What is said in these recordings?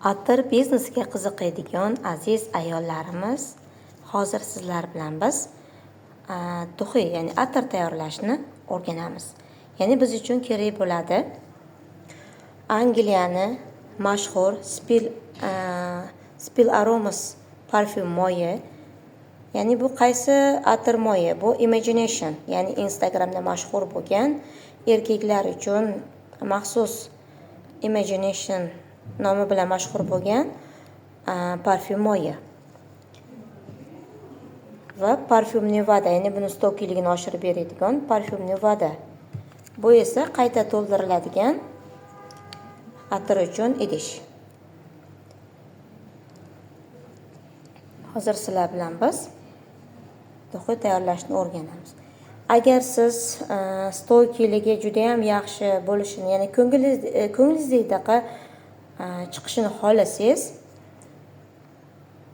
Atir biznesiga qiziqadigan aziz ayollarimiz, hozir sizlar bilan biz duxi, ya'ni atir tayyorlashni o'rganamiz. Ya'ni biz uchun kerak bo'ladi Angliyani mashhur Spill Aromas parfyum moyi. Ya'ni bu qaysi atir moyi? Bu Imagination, ya'ni Instagramda mashhur bo'lgan erkaklar uchun maxsus Imagination nomi bilan mashhur bo'lgan parfyum moyi. Va parfyum Nevada, ya'ni buni stokiyligini oshirib beradigan parfyum Nevada. Bu esa qayta to'ldiriladigan atir uchun idish. Hozir sizlar bilan biz duxi tayyorlashni o'rganamiz. Agar siz stoykiligi juda ham yaxshi bo'lishini, ya'ni ko'nglingizdagi chiqishini xohlasangiz,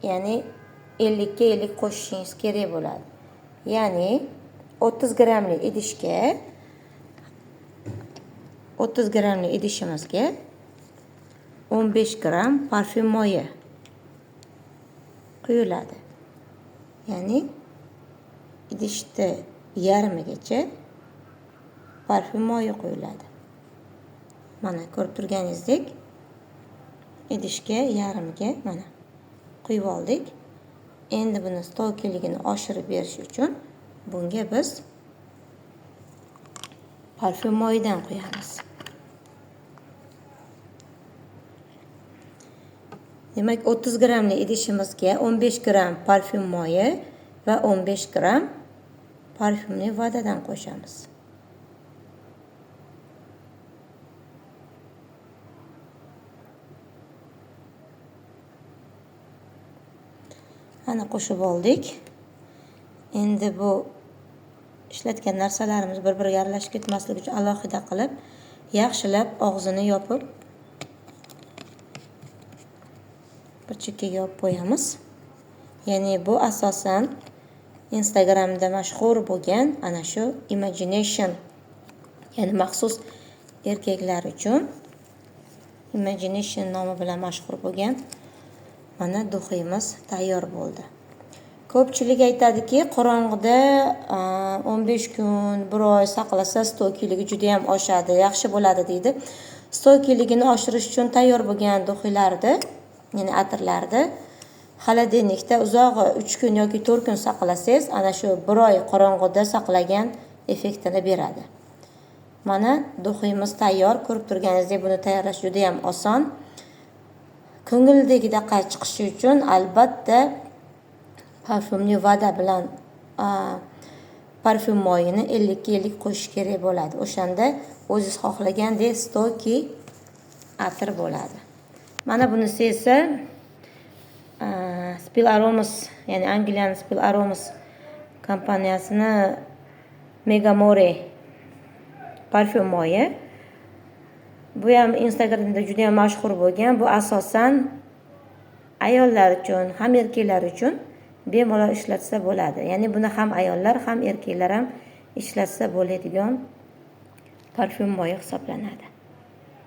ya'ni 50 ga 50 qo'shishingiz kerak bo'ladi. Ya'ni 30 grammli idishga 30 grammli idishimizga 15 gram parfyum moyi quyiladi. Ya'ni idishni yarmigacha parfyum moyi quyiladi. Mana ko'rib turganingizdek, idishga yarmiga mana quyib oldik. Endi buni stokiyligini oshirib berish uchun bunga biz parfyum moyidan quyamiz. Demak, 30 grammli idishimizga 15 gram parfyum moyi va 15 gram parfyum Nevadadan qo'shamiz. Ana qo'shib oldik. Endi bu ishlatgan narsalarimiz bir-biriga aralashib ketmasligi uchun alohida qilib yaxshilab og'zini yopib bir chekkaga yopib qo'yamiz. Ya'ni bu asosan Instagramda mashhur bo'lgan ana shu Imagination, ya'ni maxsus erkaklar uchun Imagination nomi bilan mashhur bo'lgan mana duximiz tayyor bo'ldi. Ko'pchilik aytadiki, qorong'ida 15 kun, 1 oy saqlasa stokiyligi juda ham oshadi, yaxshi bo'ladi deydi. Stokiyligini oshirish uchun tayyor bo'lgan duxilarni, ya'ni atirlarni xolodilnikda uzog'i 3 kun yoki 4 kun saqlasangiz, ana shu 1 oy qorong'ida saqlagan effektini beradi. Mana duximiz tayyor. Ko'rib turganingizdek, buni tayyorlash juda ham oson. Ko'ngildagidek chiqishi uchun albatta parfyum Nevada bilan parfyum moyini 50 ga 50 qo'shish kerak bo'ladi. O'shanda o'zingiz xohlagandek stoki atir bo'ladi. Mana bunisi esa Spill Aromas, ya'ni Angliyaning Spill Aromas kompaniyasini Megamore parfyum moyi. Bu ham Instagramda juda ham mashhur bo'lgan. Bu asosan ayollar uchun, ham erkaklar uchun bemalol ishlatsa bo'ladi. Ya'ni buni ham ayollar, ham erkaklar ham ishlatsa bo'ladigan parfyum moyi hisoblanadi.